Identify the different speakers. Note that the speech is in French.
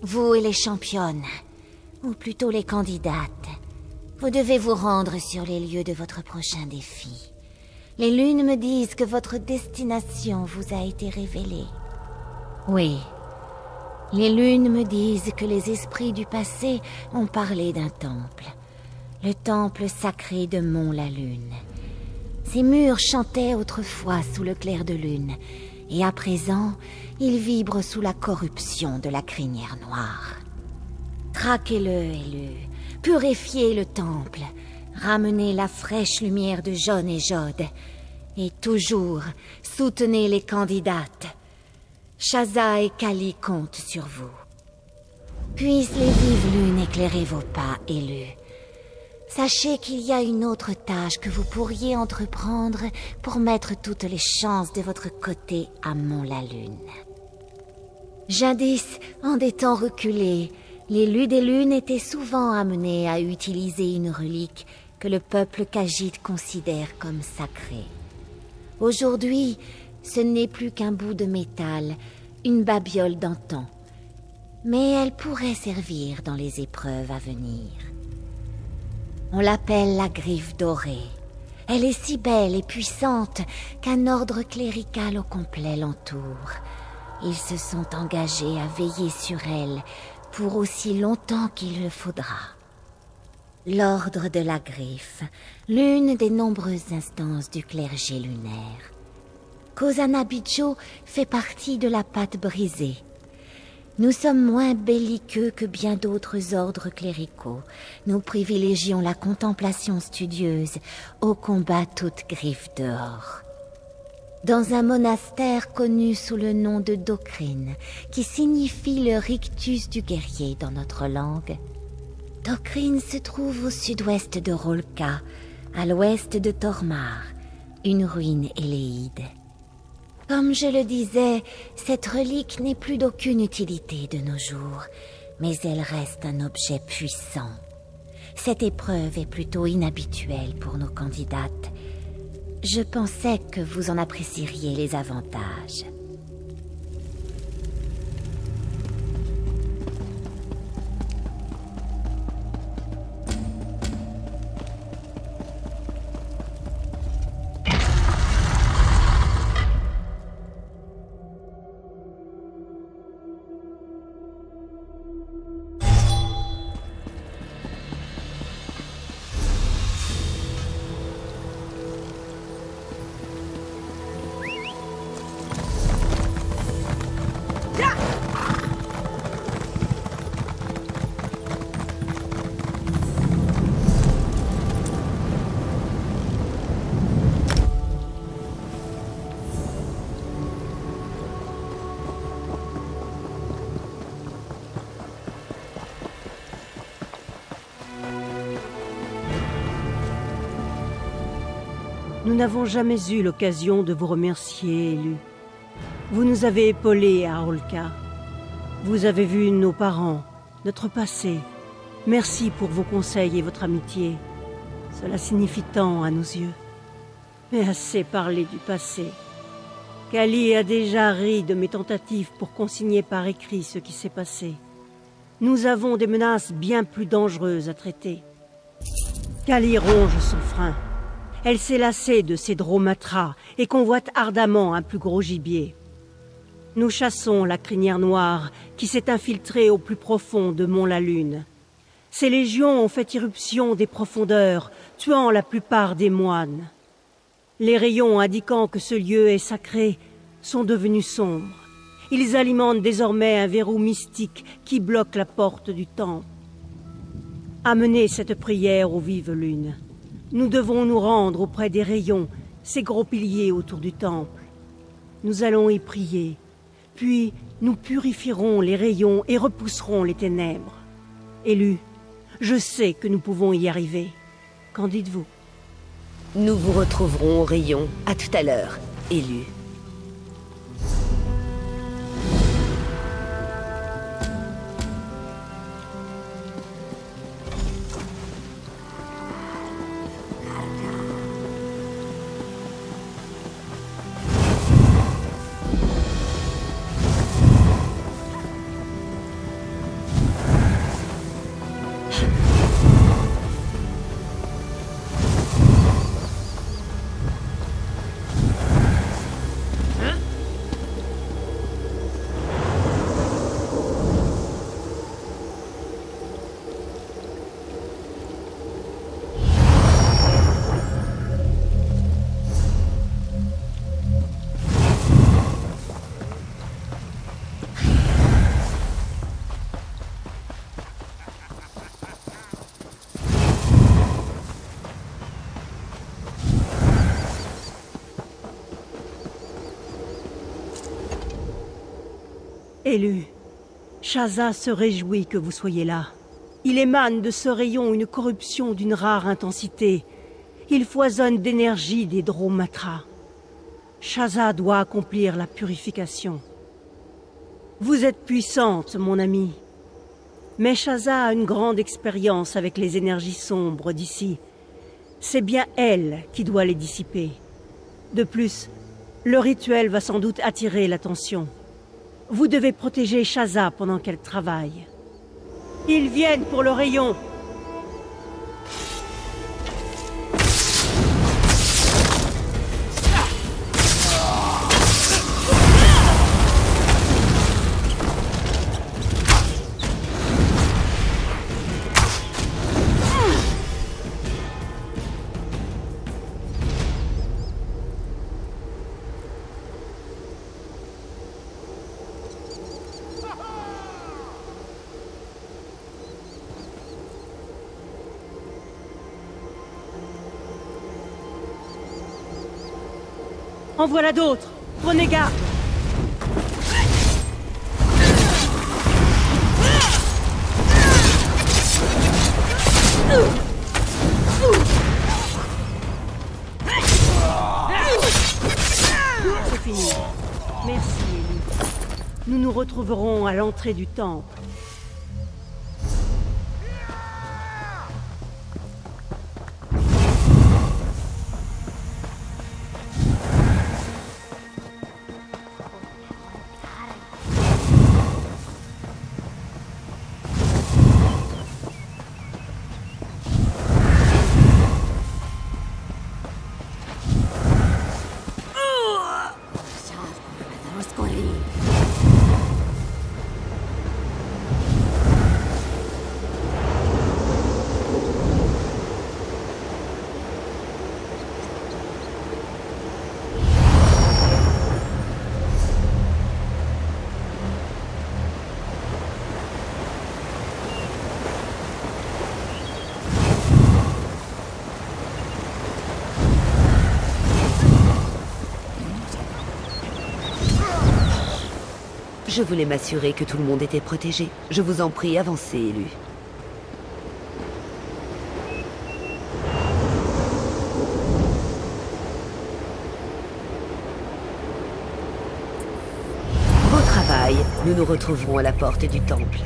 Speaker 1: Vous et les championnes, ou plutôt les candidates, vous devez vous rendre sur les lieux de votre prochain défi. Les lunes me disent que votre destination vous a été révélée. Oui, les lunes me disent que les esprits du passé ont parlé d'un temple. Le temple sacré de Mont-la-Lune. Ces murs chantaient autrefois sous le clair de lune, et à présent, ils vibrent sous la corruption de la crinière noire. Traquez-le, élu, purifiez le temple, ramenez la fraîche lumière de Jaune et Jode, et toujours soutenez les candidates. Shaza et Kali comptent sur vous. Puissent les vives lunes éclairer vos pas, élus. Sachez qu'il y a une autre tâche que vous pourriez entreprendre pour mettre toutes les chances de votre côté à Mont-la-Lune. Jadis, en des temps reculés, l'élu des lunes était souvent amené à utiliser une relique que le peuple Khajiit considère comme sacrée. Aujourd'hui, ce n'est plus qu'un bout de métal, une babiole d'antan. Mais elle pourrait servir dans les épreuves à venir. On l'appelle la griffe dorée. Elle est si belle et puissante qu'un ordre clérical au complet l'entoure. Ils se sont engagés à veiller sur elle pour aussi longtemps qu'il le faudra. L'ordre de la griffe, l'une des nombreuses instances du clergé lunaire. Kozana Bidjo fait partie de la patte brisée. Nous sommes moins belliqueux que bien d'autres ordres cléricaux. Nous privilégions la contemplation studieuse au combat toute griffe dehors. Dans un monastère connu sous le nom de Dokrin, qui signifie le rictus du guerrier dans notre langue, Dokrin se trouve au sud-ouest de Rolka, à l'ouest de Tormar, une ruine éléide. Comme je le disais, cette relique n'est plus d'aucune utilité de nos jours, mais elle reste un objet puissant. Cette épreuve est plutôt inhabituelle pour nos candidates. Je pensais que vous en apprécieriez les avantages.
Speaker 2: Nous n'avons jamais eu l'occasion de vous remercier, élu. Vous nous avez épaulés à Rolka. Vous avez vu nos parents, notre passé. Merci pour vos conseils et votre amitié. Cela signifie tant à nos yeux. Mais assez parlé du passé. Kali a déjà ri de mes tentatives pour consigner par écrit ce qui s'est passé. Nous avons des menaces bien plus dangereuses à traiter. Kali ronge son frein. Elle s'est lassée de ses dromatras et convoite ardemment un plus gros gibier. Nous chassons la crinière noire qui s'est infiltrée au plus profond de Mont-la-Lune. Ces légions ont fait irruption des profondeurs, tuant la plupart des moines. Les rayons indiquant que ce lieu est sacré sont devenus sombres. Ils alimentent désormais un verrou mystique qui bloque la porte du temple. Amenez cette prière aux vives lunes. Nous devons nous rendre auprès des rayons, ces gros piliers autour du temple. Nous allons y prier, puis nous purifierons les rayons et repousserons les ténèbres. Élu, je sais que nous pouvons y arriver. Qu'en dites-vous?
Speaker 3: Nous vous retrouverons au rayon. À tout à l'heure, élu.
Speaker 2: Élu, Shaza se réjouit que vous soyez là. Il émane de ce rayon une corruption d'une rare intensité. Il foisonne d'énergie des Dromatra. Shaza doit accomplir la purification. Vous êtes puissante, mon ami. Mais Shaza a une grande expérience avec les énergies sombres d'ici. C'est bien elle qui doit les dissiper. De plus, le rituel va sans doute attirer l'attention. Vous devez protéger Shaza pendant qu'elle travaille. Ils viennent pour le rayon! En voilà d'autres! Prenez garde! C'est fini. Merci, Ellie. Nous nous retrouverons à l'entrée du temple.
Speaker 3: Je voulais m'assurer que tout le monde était protégé. Je vous en prie, avancez, Élu. Beau travail. Nous nous retrouverons à la porte du temple.